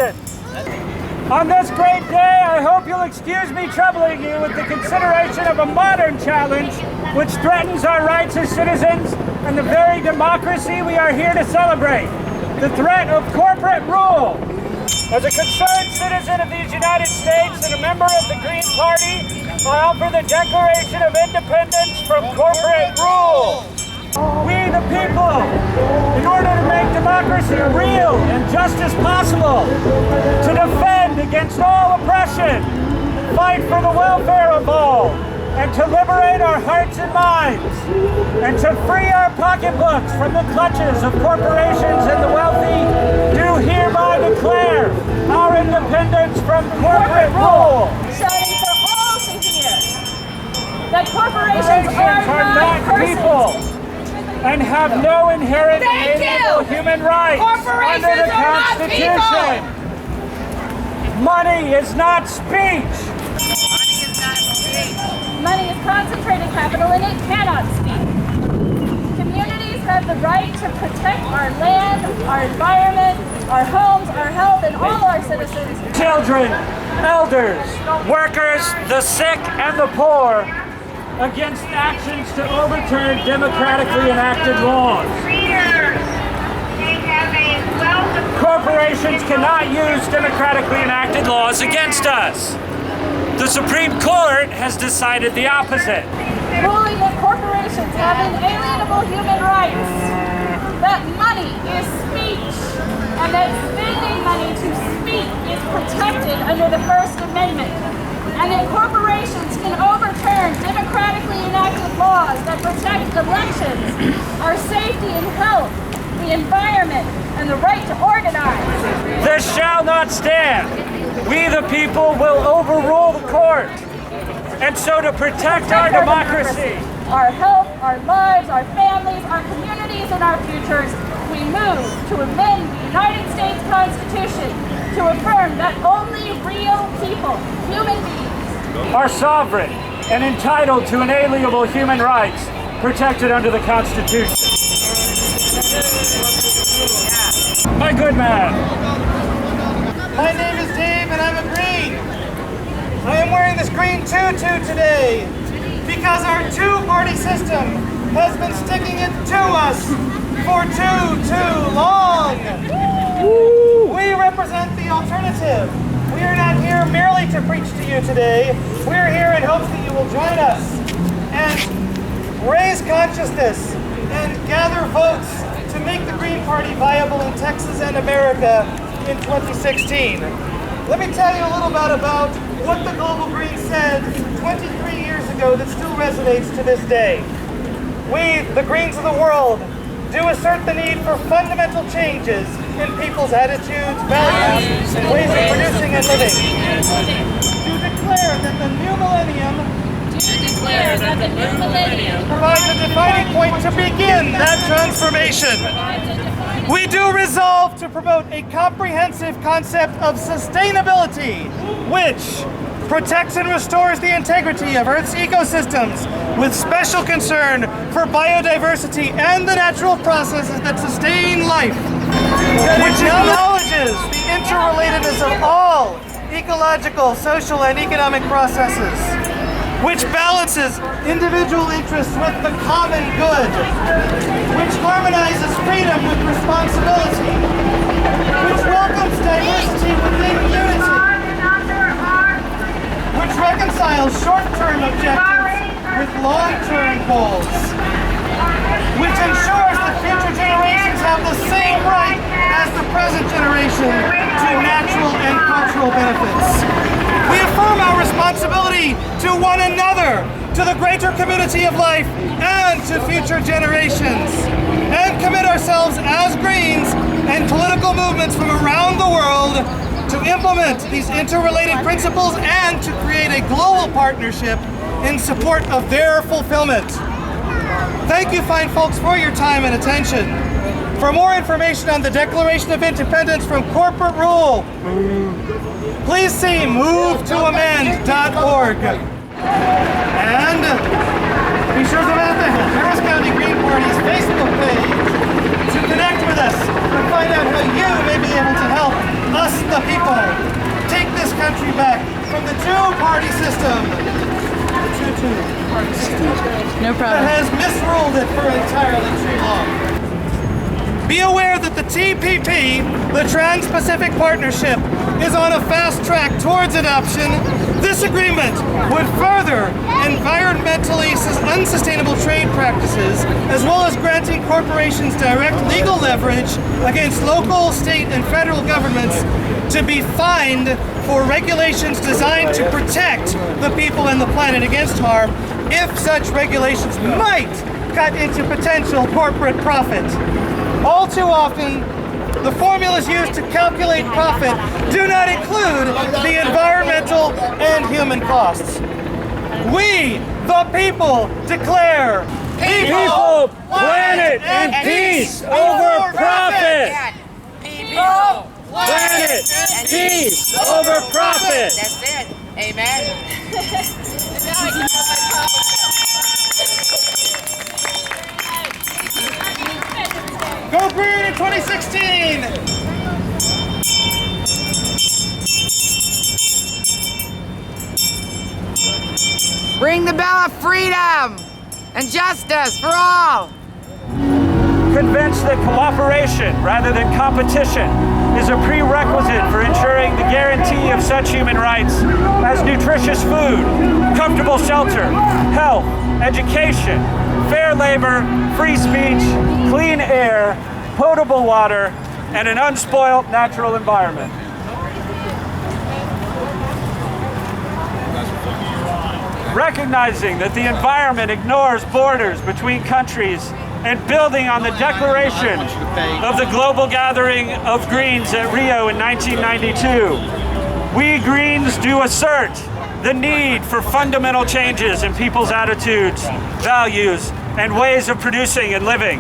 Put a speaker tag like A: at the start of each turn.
A: independence. On this great day, I hope you'll excuse me troubling you with the consideration of a modern challenge which threatens our rights as citizens and the very democracy we are here to celebrate, the threat of corporate rule. As a concerned citizen of these United States and a member of the Green Party, I offer the Declaration of Independence from corporate rule. We the people, in order to make democracy real and justice possible, to defend against all oppression, fight for the welfare of all, and to liberate our hearts and minds, and to free our pocketbooks from the clutches of corporations and the wealthy, do hereby declare our independence from corporate rule.
B: Shouting for all to hear that corporations are not
A: people and have no inherent inalienable human rights under the Constitution. Money is not speech.
B: Money is concentrated capital and it cannot speak. Communities have the right to protect our land, our environment, our homes, our health, and all our citizens.
A: Children, elders, workers, the sick, and the poor against actions to overturn democratically enacted laws. Corporations cannot use democratically enacted laws against us. The Supreme Court has decided the opposite.
B: Ruling that corporations have inalienable human rights, that money is speech, and that spending money to speak is protected under the First Amendment, and that corporations can overturn democratically enacted laws that protect elections, our safety and health, the environment, and the right to organize.
A: This shall not stand. We the people will overrule the court. And so to protect our democracy,
B: our health, our lives, our families, our communities, and our futures, we move to amend the United States Constitution to affirm that only real people, human beings,
A: are sovereign and entitled to inalienable human rights protected under the Constitution. My good man.
C: My name is Dave and I'm a Green. I am wearing this green tutu today because our two-party system has been sticking it to us for too long. We represent the alternative. We are not here merely to preach to you today. We are here in hopes that you will join us and raise consciousness and gather votes to make the Green Party viable in Texas and America in 2016. Let me tell you a little bit about what the Global Green said 23 years ago that still resonates to this day. We, the Greens of the world, do assert the need for fundamental changes in people's attitudes, values, and ways of producing and living. To declare that the new millennium provides a defining point to begin that transformation. We do resolve to promote a comprehensive concept of sustainability, which protects and restores the integrity of Earth's ecosystems with special concern for biodiversity and the natural processes that sustain life, which acknowledges the interrelatedness of all ecological, social, and economic processes, which balances individual interests with the common good, which harmonizes freedom with responsibility, which welcomes diversity within unity, which reconciles short-term objectives with long-term goals, which ensures that future generations have the same right as the present generation to natural and cultural benefits. We affirm our responsibility to one another, to the greater community of life, and to future generations, and commit ourselves as Greens and political movements from around the world to implement these interrelated principles and to create a global partnership in support of their fulfillment. Thank you, fine folks, for your time and attention. For more information on the Declaration of Independence from corporate rule, please see movetoamend.org. And be sure to visit the Harris County Green Party's Facebook page to connect with us and find out how you may be able to help us the people, take this country back from the two-party system. The two-party system.
D: No problem.
C: That has misruled it for entirely too long. Be aware that the TPP, the Trans-Pacific Partnership, is on a fast track towards adoption. This agreement would further environmentally unsustainable trade practices, as well as granting corporations direct legal leverage against local, state, and federal governments to be fined for regulations designed to protect the people and the planet against harm if such regulations might cut into potential corporate profit. All too often, the formulas used to calculate profit do not include the environmental and human costs. We, the people, declare
A: People, planet, and peace over profit!
E: People,
A: Planet, and peace over profit!
E: That's it. Amen.
C: Go Green in 2016!
E: Ring the bell of freedom and justice for all.
A: Convinced that cooperation rather than competition is a prerequisite for ensuring the guarantee of such human rights as nutritious food, comfortable shelter, health, education, fair labor, free speech, clean air, potable water, and an unspoiled natural environment. Recognizing that the environment ignores borders between countries and building on the declaration of the global gathering of Greens at Rio in 1992, we Greens do assert the need for fundamental changes in people's attitudes, values, and ways of producing and living.